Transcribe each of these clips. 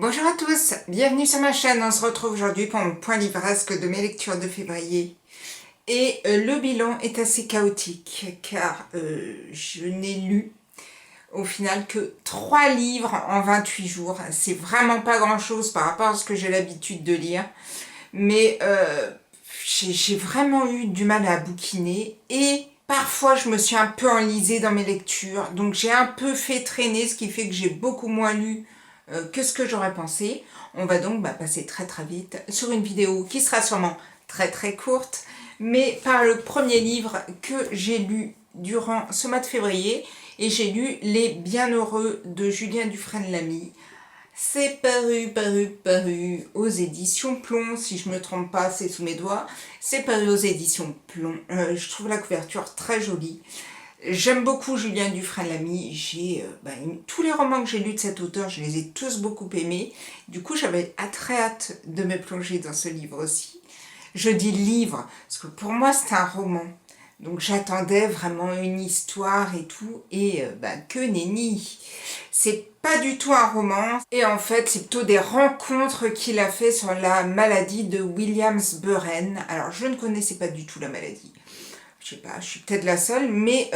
Bonjour à tous, bienvenue sur ma chaîne. On se retrouve aujourd'hui pour mon point livresque de mes lectures de février. Et le bilan est assez chaotique car je n'ai lu au final que 3 livres en 28 jours. C'est vraiment pas grand chose par rapport à ce que j'ai l'habitude de lire. Mais j'ai vraiment eu du mal à bouquiner et parfois je me suis un peu enlisée dans mes lectures. Donc j'ai un peu fait traîner, ce qui fait que j'ai beaucoup moins lu que ce que j'aurais pensé. On va donc passer très vite sur une vidéo qui sera sûrement très courte, mais par le premier livre que j'ai lu durant ce mois de février, et j'ai lu Les Bienheureux de Julien Dufresne-Lamy. C'est paru aux éditions Plomb, si je me trompe pas, c'est sous mes doigts. C'est paru aux éditions Plomb. Je trouve la couverture très jolie. J'aime beaucoup Julien Dufresne-Lamy. Tous les romans que j'ai lus de cet auteur, je les ai tous beaucoup aimés. Du coup, j'avais très hâte de me plonger dans ce livre aussi. Je dis livre, parce que pour moi, c'est un roman. Donc j'attendais vraiment une histoire et tout, et que nenni. C'est pas du tout un roman, et en fait c'est plutôt des rencontres qu'il a fait sur la maladie de Williams-Buren. Alors je ne connaissais pas du tout la maladie. Je sais pas, je suis peut-être la seule, mais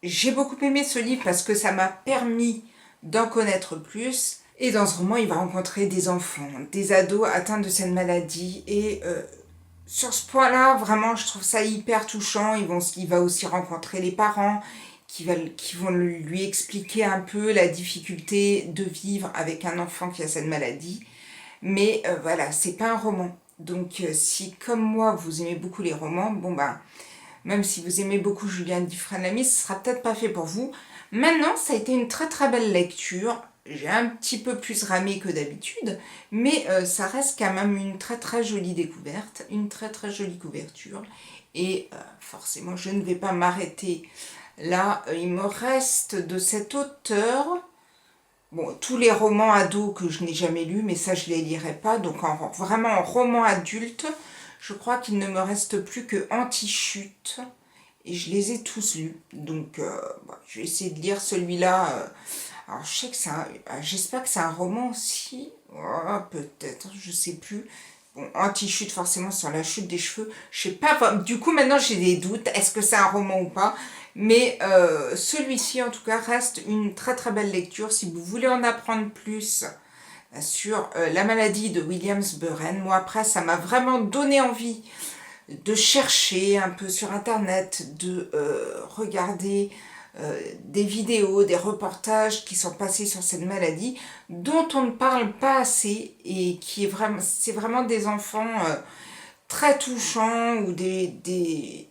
j'ai beaucoup aimé ce livre parce que ça m'a permis d'en connaître plus. Et dans ce roman, il va rencontrer des enfants, des ados atteints de cette maladie, et sur ce point-là, vraiment, je trouve ça hyper touchant. Il va aussi rencontrer les parents qui vont lui expliquer un peu la difficulté de vivre avec un enfant qui a cette maladie. Mais voilà, c'est pas un roman. Donc si, comme moi, vous aimez beaucoup les romans, même si vous aimez beaucoup Julien Dufresne-Lamy, ce sera peut-être pas fait pour vous. Maintenant, ça a été une très belle lecture. J'ai un petit peu plus ramé que d'habitude, mais ça reste quand même une très jolie découverte, une très jolie couverture. Et forcément, je ne vais pas m'arrêter là. Il me reste de cet auteur, tous les romans ados que je n'ai jamais lus, mais ça je ne les lirai pas. Donc vraiment en roman adulte, je crois qu'il ne me reste plus que Anti-Chute. Et je les ai tous lus. Donc je vais essayer de lire celui-là. Alors je sais que j'espère que c'est un roman aussi. Oh, peut-être, je sais plus. Bon, Anti-Chute forcément sur la chute des cheveux. Je sais pas, du coup maintenant j'ai des doutes. Est-ce que c'est un roman ou pas? Mais celui-ci en tout cas reste une très belle lecture. Si vous voulez en apprendre plus sur la maladie de Williams-Buren, moi après ça m'a vraiment donné envie de chercher un peu sur internet, de regarder des vidéos, des reportages qui sont passés sur cette maladie dont on ne parle pas assez, et c'est vraiment des enfants très touchants, ou des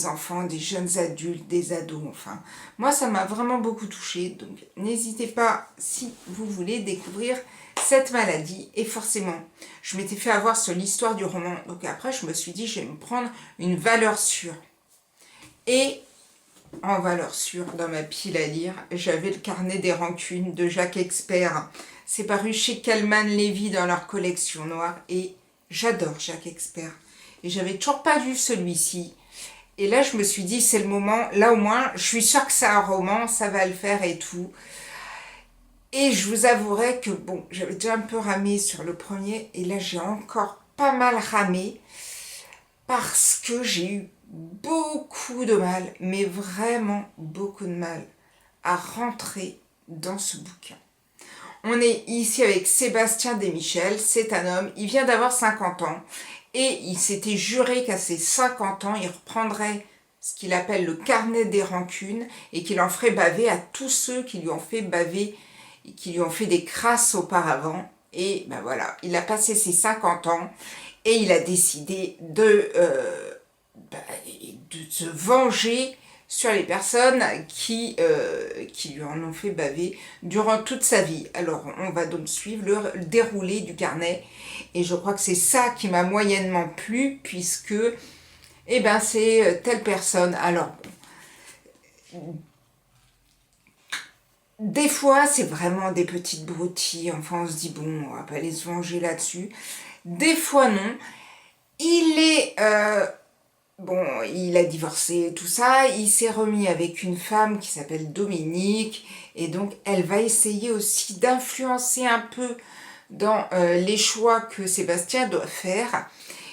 enfants, des jeunes adultes, des ados, enfin. Moi, ça m'a vraiment beaucoup touchée, donc n'hésitez pas si vous voulez découvrir cette maladie. Et forcément, je m'étais fait avoir sur l'histoire du roman, donc après, je me suis dit, je vais me prendre une valeur sûre. Et en valeur sûre, dans ma pile à lire, j'avais Le Carnet des rancunes de Jacques Expert. C'est paru chez Calman Levy dans leur collection noire, et j'adore Jacques Expert. Et j'avais toujours pas lu celui-ci. Et là, je me suis dit, c'est le moment. Là, au moins, je suis sûre que c'est un roman, ça va le faire et tout. Et je vous avouerai que, j'avais déjà un peu ramé sur le premier, et là, j'ai encore pas mal ramé, parce que j'ai eu beaucoup de mal, mais vraiment beaucoup de mal, à rentrer dans ce bouquin. On est ici avec Sébastien Desmichel, c'est un homme, il vient d'avoir 50 ans, et il s'était juré qu'à ses 50 ans, il reprendrait ce qu'il appelle le carnet des rancunes, et qu'il en ferait baver à tous ceux qui lui ont fait baver, et qui lui ont fait des crasses auparavant. Et voilà, il a passé ses 50 ans, et il a décidé de se venger sur les personnes qui lui en ont fait baver durant toute sa vie. Alors, on va donc suivre le déroulé du carnet, et je crois que c'est ça qui m'a moyennement plu, puisque, c'est telle personne. Alors, des fois, c'est vraiment des petites broutilles, enfin, on se dit, on va pas aller se venger là-dessus. Des fois, non. Il a divorcé, tout ça, il s'est remis avec une femme qui s'appelle Dominique, et donc elle va essayer aussi d'influencer un peu dans les choix que Sébastien doit faire.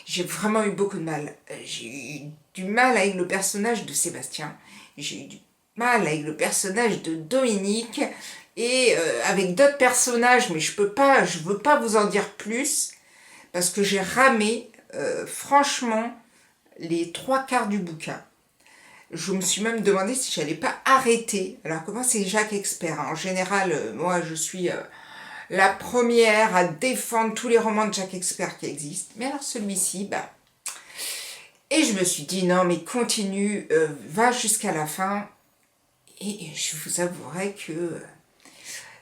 J'ai vraiment eu beaucoup de mal. J'ai eu du mal avec le personnage de Sébastien. J'ai eu du mal avec le personnage de Dominique et avec d'autres personnages, mais je veux pas vous en dire plus parce que j'ai ramé franchement les trois quarts du bouquin. Je me suis même demandé si j'allais pas arrêter. Alors que moi c'est Jacques Expert, hein. En général, moi je suis la première à défendre tous les romans de Jacques Expert qui existent. Mais alors celui-ci, bah... Et je me suis dit, non mais continue, va jusqu'à la fin. Et je vous avouerai que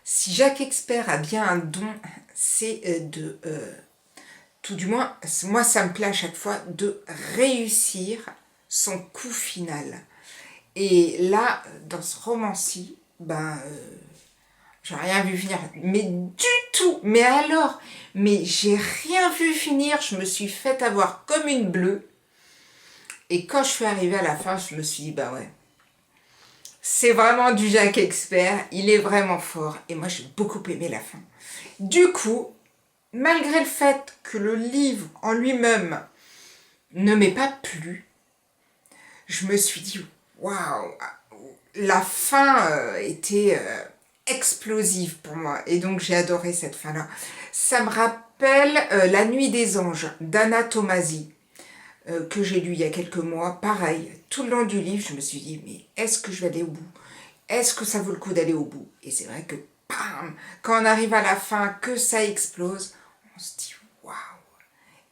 si Jacques Expert a bien un don, c'est tout du moins, moi ça me plaît à chaque fois, de réussir son coup final. Et là, dans ce roman-ci, ben, j'ai rien vu finir, mais du tout, mais alors, mais j'ai rien vu finir, je me suis fait avoir comme une bleue, et quand je suis arrivée à la fin, je me suis dit, bah ouais, c'est vraiment du Jacques Expert, il est vraiment fort, et moi j'ai beaucoup aimé la fin. Du coup, malgré le fait que le livre en lui-même ne m'ait pas plu, je me suis dit, waouh, la fin était explosive pour moi. Et donc j'ai adoré cette fin-là. Ça me rappelle La Nuit des Anges d'Anna Tomasi, que j'ai lu il y a quelques mois. Pareil, tout le long du livre, je me suis dit, mais est-ce que je vais aller au bout? Est-ce que ça vaut le coup d'aller au bout? Et c'est vrai que, bam, quand on arrive à la fin, que ça explose, on se dit, waouh.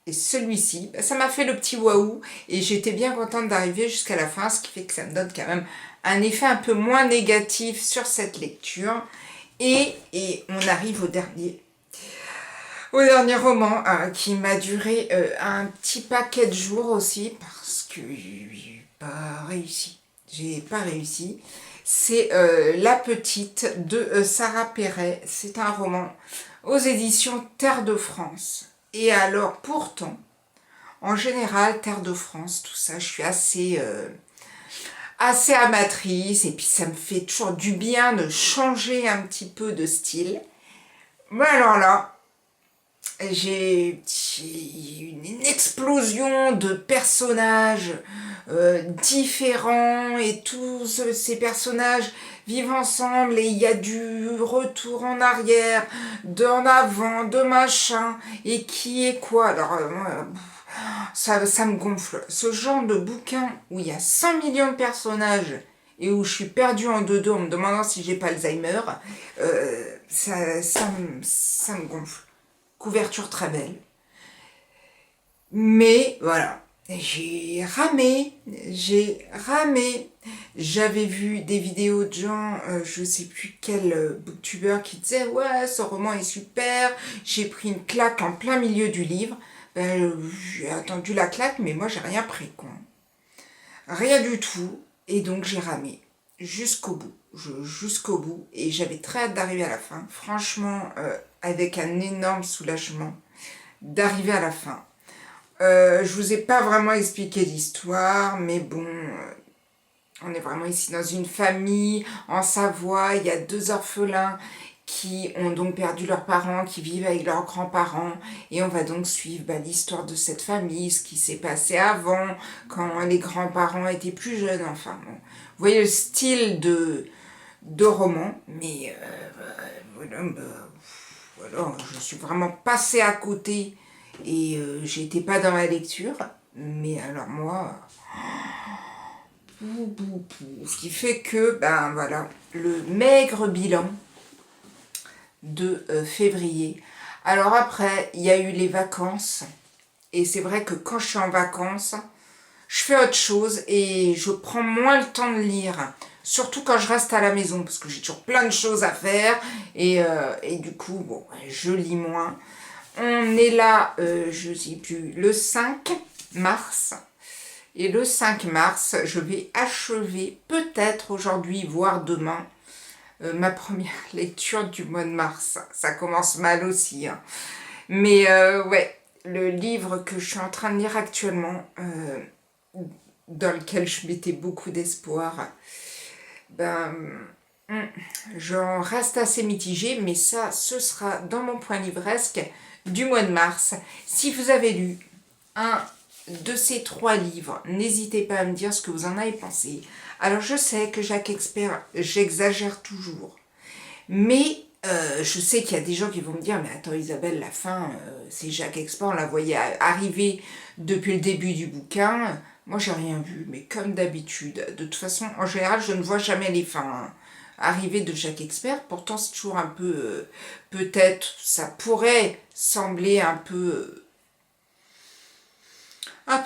Et celui-ci, ça m'a fait le petit waouh et j'étais bien contente d'arriver jusqu'à la fin, ce qui fait que ça me donne quand même un effet un peu moins négatif sur cette lecture. Et on arrive au dernier roman qui m'a duré un petit paquet de jours aussi parce que j'ai pas réussi. J'ai pas réussi. C'est La Petite de Sarah Perret. C'est un roman aux éditions Terre de France. Et alors pourtant, en général, Terre de France, tout ça, je suis assez amatrice et puis ça me fait toujours du bien de changer un petit peu de style. Mais alors là, j'ai une explosion de personnages différents et tous ces personnages vivent ensemble et il y a du retour en arrière, d'en avant, de machin, et qui est quoi. Alors, ça me gonfle. Ce genre de bouquin où il y a 100 millions de personnages et où je suis perdue en deux en me demandant si j'ai pas Alzheimer, ça me gonfle. Couverture très belle. Mais voilà, j'ai ramé. J'avais vu des vidéos de gens, je sais plus quel booktuber qui disait ouais, ce roman est super, j'ai pris une claque en plein milieu du livre. J'ai attendu la claque, mais moi j'ai rien pris, quoi. Rien du tout. Et donc j'ai ramé jusqu'au bout. Jusqu'au bout. Et j'avais très hâte d'arriver à la fin. Franchement, avec un énorme soulagement d'arriver à la fin. Je vous ai pas vraiment expliqué l'histoire, mais bon, on est vraiment ici dans une famille en Savoie. Il y a deux orphelins qui ont donc perdu leurs parents, qui vivent avec leurs grands-parents. Et on va donc suivre l'histoire de cette famille, ce qui s'est passé avant, quand les grands-parents étaient plus jeunes. Enfin, bon. Vous voyez le style de roman, mais voilà, je suis vraiment passée à côté et j'étais pas dans ma lecture. Mais alors moi, ce qui fait que, ben voilà, le maigre bilan de février. Alors après, il y a eu les vacances. Et c'est vrai que quand je suis en vacances, je fais autre chose et je prends moins le temps de lire. Surtout quand je reste à la maison, parce que j'ai toujours plein de choses à faire. Et du coup, bon, je lis moins. On est là, je ne sais plus, le 5 mars. Et le 5 mars, je vais achever, peut-être aujourd'hui, voire demain, ma première lecture du mois de mars. Ça commence mal aussi, hein. Mais ouais, le livre que je suis en train de lire actuellement, dans lequel je mettais beaucoup d'espoir, ben, J'en reste assez mitigée, mais ça, ce sera dans mon point livresque du mois de mars. Si vous avez lu un de ces 3 livres, n'hésitez pas à me dire ce que vous en avez pensé. Alors je sais que Jacques Expert, j'exagère toujours, mais je sais qu'il y a des gens qui vont me dire, mais attends Isabelle, la fin, c'est Jacques Expert, on la voyait arriver depuis le début du bouquin. Moi j'ai rien vu, mais comme d'habitude, de toute façon, en général, je ne vois jamais les fins arriver de Jacques Expert. Pourtant c'est toujours un peu, peut-être, ça pourrait sembler un peu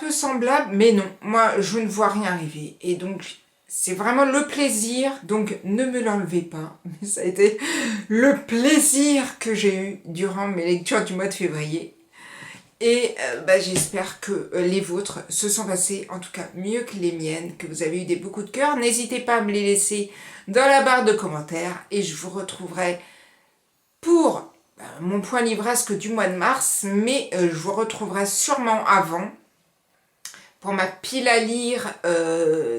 semblable, mais non, moi je ne vois rien arriver. Et donc c'est vraiment le plaisir, donc ne me l'enlevez pas, mais ça a été le plaisir que j'ai eu durant mes lectures du mois de février. Et j'espère que les vôtres se sont passés en tout cas mieux que les miennes, que vous avez eu beaucoup de cœur. N'hésitez pas à me les laisser dans la barre de commentaires et je vous retrouverai pour mon point livresque du mois de mars, mais je vous retrouverai sûrement avant pour ma pile à lire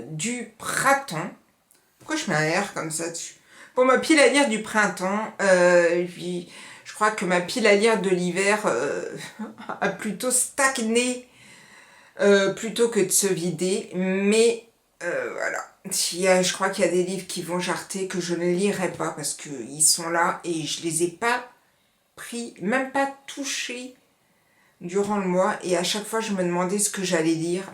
du printemps. Pourquoi je mets un R comme ça dessus? Pour ma pile à lire du printemps, puis je crois que ma pile à lire de l'hiver a plutôt stagné plutôt que de se vider. Mais voilà, je crois qu'il y a des livres qui vont jarter que je ne lirai pas parce qu'ils sont là et je les ai pas pris, même pas touchés durant le mois, et à chaque fois je me demandais ce que j'allais lire.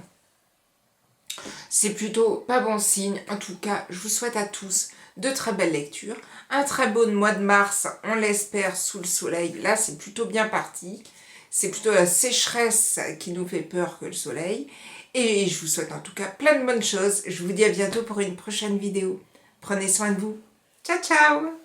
C'est plutôt pas bon signe. En tout cas, je vous souhaite à tous de très belles lectures, un très beau mois de mars, on l'espère, sous le soleil. Là c'est plutôt bien parti, c'est plutôt la sécheresse qui nous fait peur que le soleil, et je vous souhaite en tout cas plein de bonnes choses. Je vous dis à bientôt pour une prochaine vidéo. Prenez soin de vous, ciao ciao.